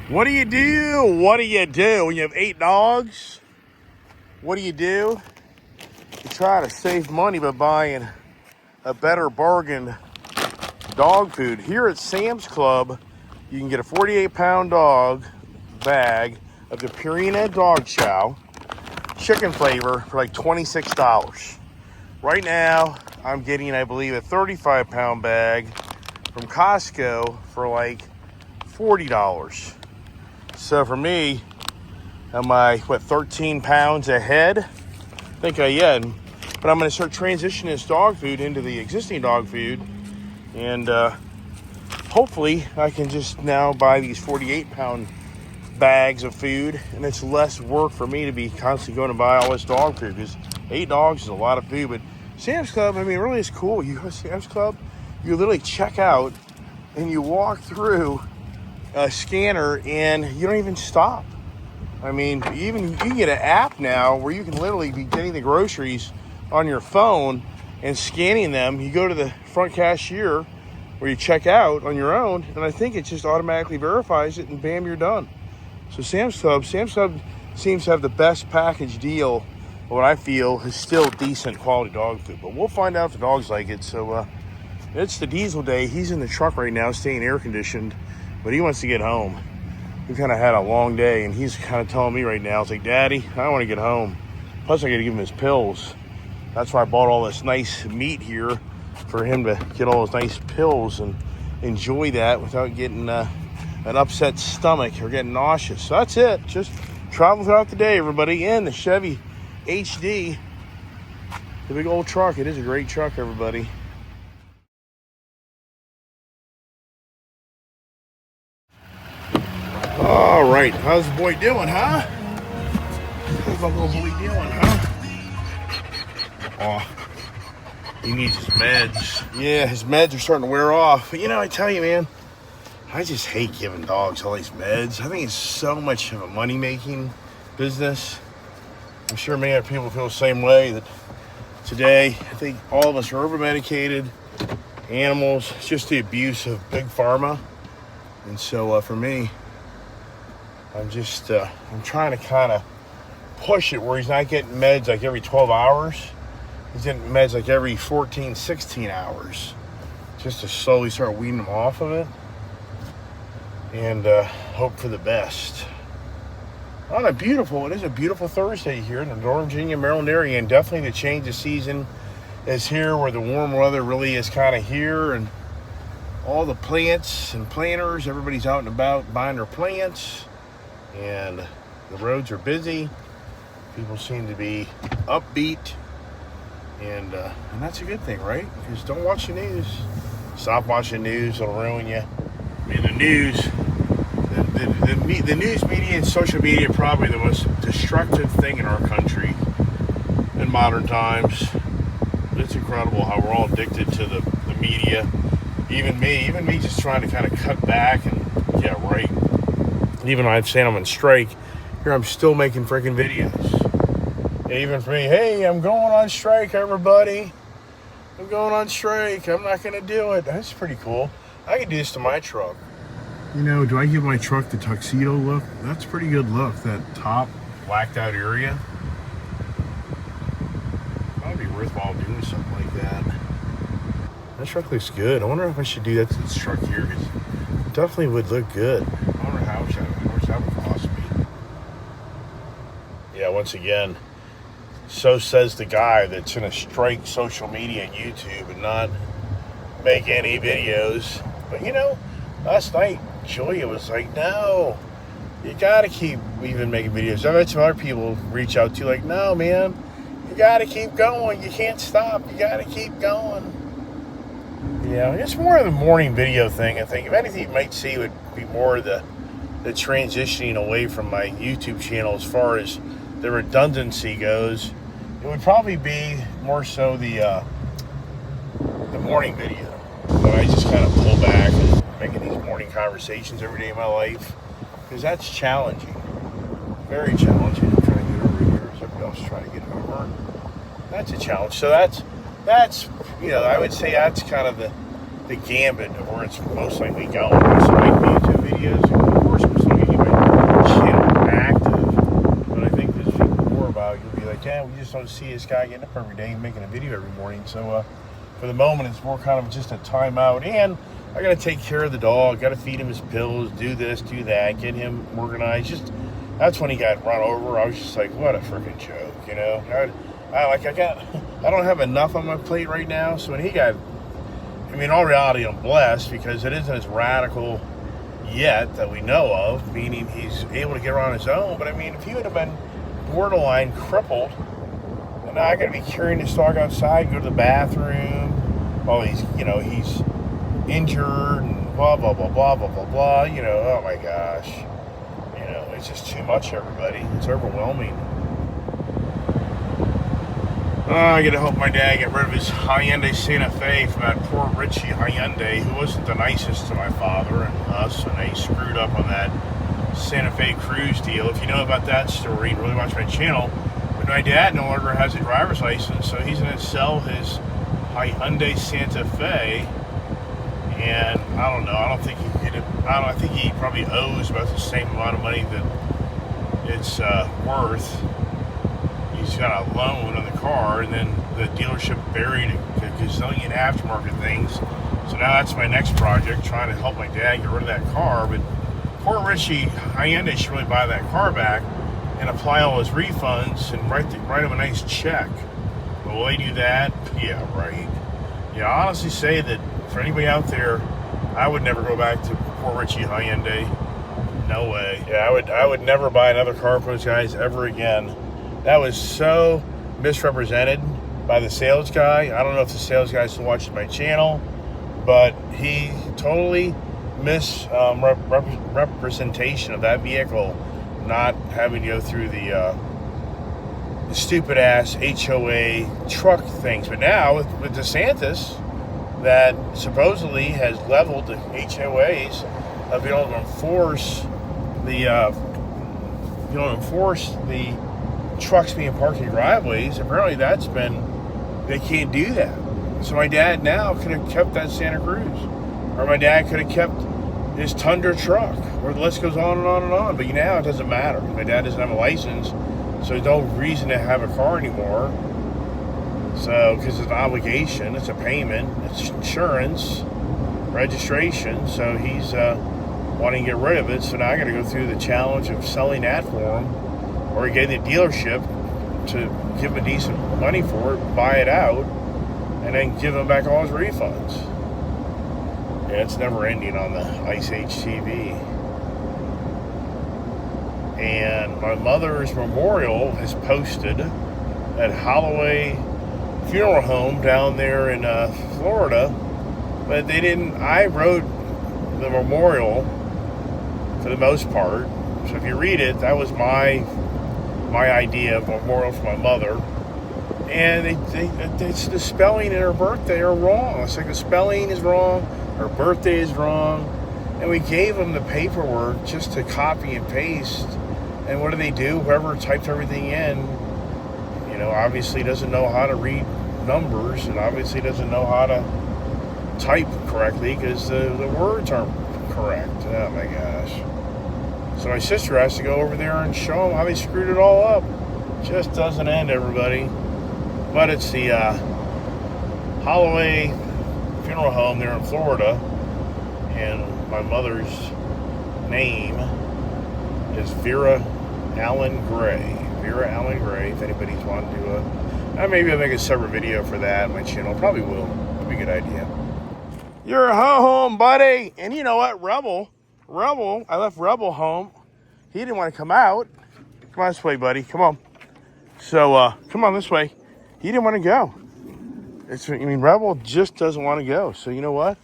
What do you do? What do you do when you have 8 dogs? What do? You try to save money by buying a better bargain dog food. Here at Sam's Club, you can get a 48-pound dog bag of the Purina Dog Chow chicken flavor for like $26. Right now, I'm getting, I believe, a 35-pound bag from Costco for like $40. So for me, am I, 13 pounds ahead? I think I am. But I'm going to start transitioning this dog food into the existing dog food. And hopefully I can just now buy these 48-pound bags of food. And it's less work for me to be constantly going to buy all this dog food. Because 8 dogs is a lot of food. But Sam's Club, I mean, really is cool. You go to Sam's Club, you literally check out and you walk through a scanner and you don't even stop. I mean, even you can get an app now where you can literally be getting the groceries on your phone and scanning them. You go to the front cashier where you check out on your own, and I think it just automatically verifies it, and bam, you're done. So Sam's Club seems to have the best package deal. What I feel is still decent quality dog food, but we'll find out if the dogs like it. So it's the Diesel day. He's in the truck right now, staying air conditioned, but he wants to get home. We've kind of had a long day, and he's kind of telling me right now, it's like, Daddy, I want to get home. Plus, I got to give him his pills. That's why I bought all this nice meat here for him to get all those nice pills and enjoy that without getting an upset stomach or getting nauseous. So that's it. Just travel throughout the day, everybody, in the Chevy HD. The big old truck. It is a great truck, everybody. All right, how's the boy doing, huh? How's my little boy doing, huh? Oh, he needs his meds. Yeah, his meds are starting to wear off. But I tell you, man, I just hate giving dogs all these meds. I think it's so much of a money-making business. I'm sure many other people feel the same way, that today, I think all of us are over-medicated animals. It's just the abuse of big pharma. And so for me, I'm trying to kind of push it where he's not getting meds like every 12 hours. He's getting meds like every 14, 16 hours. Just to slowly start weaning him off of it. And hope for the best. It is a beautiful Thursday here in the Northern Virginia, Maryland area. And definitely the change of season is here, where the warm weather really is kind of here. And all the plants and planters, everybody's out and about buying their plants. And the roads are busy. People seem to be upbeat, and that's a good thing, right? Because don't watch the news. Stop watching the news; it'll ruin you. I mean, the news, the news media and social media are probably the most destructive thing in our country in modern times. It's incredible how we're all addicted to the media. Even me, just trying to kind of cut back and get right. And even though I'm saying I'm on strike, here I'm still making freaking videos. And even for me, hey, I'm going on strike, everybody. I'm going on strike. I'm not going to do it. That's pretty cool. I could do this to my truck. Do I give my truck the tuxedo look? That's a pretty good look, that top blacked out area. Probably worthwhile doing something like that. That truck looks good. I wonder if I should do that to this truck here, because it definitely would look good. I wonder how much that would cost me. Yeah, once again, so says the guy that's going to strike social media and YouTube and not make any videos. But last night, Julia was like, no, you got to keep even making videos. I've had some other people reach out to, like, no, man, you got to keep going. You can't stop. You got to keep going. It's more of the morning video thing, I think. If anything, you might see would be more of the transitioning away from my YouTube channel as far as the redundancy goes. It would probably be more so the morning video. But I just kind of pull back and making these morning conversations every day of my life, because that's challenging. Very challenging. I'm trying to get over here. Somebody else trying to get over. That's a challenge. So that's I would say that's kind of the gambit of where it's most likely going. So making YouTube videos, of course, I'm still getting weekend. We just don't see this guy getting up every day and making a video every morning. So for the moment, it's more kind of just a timeout. And I got to take care of the dog. Got to feed him his pills, do this, do that, get him organized. Just that's when he got run over. I was just like, what a freaking joke, you know. I don't have enough on my plate right now. So when he got, I mean, in all reality, I'm blessed because it isn't as radical yet that we know of, meaning he's able to get around his own. But I mean, if he would have been borderline crippled, and now I got to be carrying this dog outside, go to the bathroom while he's injured and blah blah blah blah blah blah blah. You know, oh my gosh, you know, it's just too much. Everybody, it's overwhelming. I gotta help my dad get rid of his Hyundai Santa Fe from that poor Richie Hyundai, who wasn't the nicest to my father and us, and they screwed up on that Santa Fe Cruise deal. If you know about that story and really watch my channel, but my dad no longer has a driver's license, so he's gonna sell his Hyundai Santa Fe, and I don't know. I think he probably owes about the same amount of money that it's worth. He's got a loan on the car, and then the dealership buried a gazillion aftermarket things. So now that's my next project, trying to help my dad get rid of that car. But poor Richie Hyundai should really buy that car back and apply all his refunds and write him a nice check. But will they do that? Yeah, right. Yeah, I honestly say that for anybody out there, I would never go back to poor Richie Hyundai. No way. Yeah, I would never buy another car from those guys ever again. That was so misrepresented by the sales guy. I don't know if the sales guy still watches my channel, but he totally misrepresentation of that vehicle not having to go through the stupid ass HOA truck things. But now with DeSantis, that supposedly has leveled the HOAs of you don't enforce the trucks being parked in driveways. Apparently they can't do that. So my dad now could have kept that Santa Cruz, or my dad could have kept his Tundra truck, or the list goes on and on and on. But now it doesn't matter. My dad doesn't have a license, so there's no reason to have a car anymore. So, because it's an obligation, it's a payment, it's insurance, registration. So he's wanting to get rid of it. So now I got to go through the challenge of selling that for him, or get the dealership to give him decent money for it, buy it out, and then give him back all his refunds. Yeah, it's never ending on the Ice Age TV. And my mother's memorial is posted at Holloway Funeral Home down there in Florida, but they didn't. I wrote the memorial for the most part, so if you read it, that was my idea of a memorial for my mother. And it's the spelling and her birthday are wrong. It's like the spelling is wrong, her birthday is wrong, and we gave them the paperwork just to copy and paste. And what do? Whoever typed everything in, you know, obviously doesn't know how to read numbers, and obviously doesn't know how to type correctly because the words aren't correct. Oh my gosh. So my sister has to go over there and show them how they screwed it all up. Just doesn't end, everybody. But it's the Holloway Funeral Home there in Florida, and my mother's name is Vera Allen Gray. Vera Allen Gray, if anybody's wanting to, maybe I'll make a separate video for that on my channel. Probably will. It'd be a good idea. You're home, buddy. And you know what? Rebel, I left Rebel home. He didn't want to come out. Come on this way, buddy. Come on. So, come on this way. He didn't want to go. Rebel just doesn't want to go. So, you know what?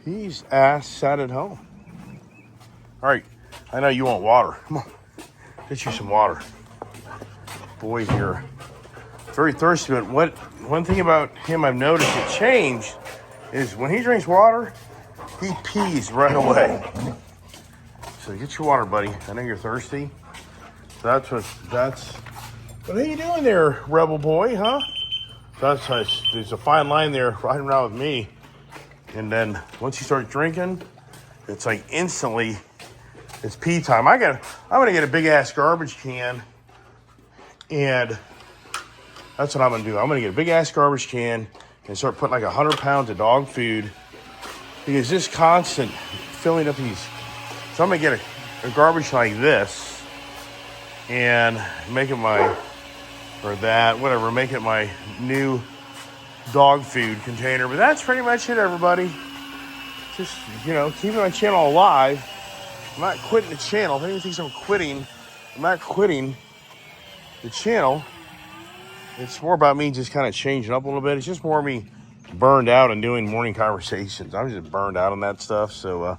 He's sat at home. All right. I know you want water. Come on. Get you some water. Boy here. Very thirsty, but one thing about him I've noticed it changed is when he drinks water, he pees right away. So get your water, buddy. I know you're thirsty. What are you doing there, Rebel boy, huh? There's a fine line there riding around with me. And then once you start drinking, it's like instantly it's pee time. I'm gonna get a big ass garbage can And that's what I'm gonna do. I'm gonna get a big ass garbage can and start putting like 100 pounds of dog food, because this constant filling up these. So I'm gonna get a garbage like this and make it my, or that, whatever, make it my new dog food container. But that's pretty much it, everybody. Just, you know, keeping my channel alive. I'm not quitting the channel. If anyone thinks I'm quitting, I'm not quitting the channel. It's more about me just kind of changing up a little bit. It's just more me burned out and doing morning conversations. I'm just burned out on that stuff. So,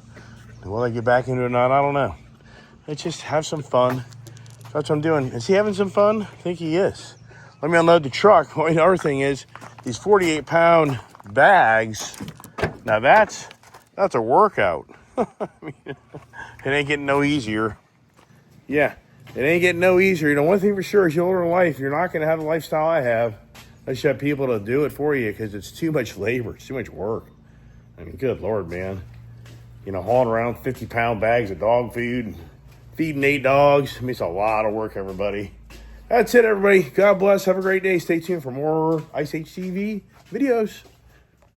will I get back into it or not? I don't know. Let's just have some fun. That's what I'm doing. Is he having some fun? I think he is. Let me unload the truck. Well, the other thing is, these 48-pound bags, now that's a workout. I mean, it ain't getting no easier. Yeah. It ain't getting no easier. You know, one thing for sure is you'll learn in life, you're not going to have the lifestyle I have unless you have people to do it for you, because it's too much labor. It's too much work. I mean, good Lord, man. You know, hauling around 50-pound bags of dog food and feeding 8 dogs. I mean, it's a lot of work, everybody. That's it, everybody. God bless. Have a great day. Stay tuned for more Ice Age TV videos.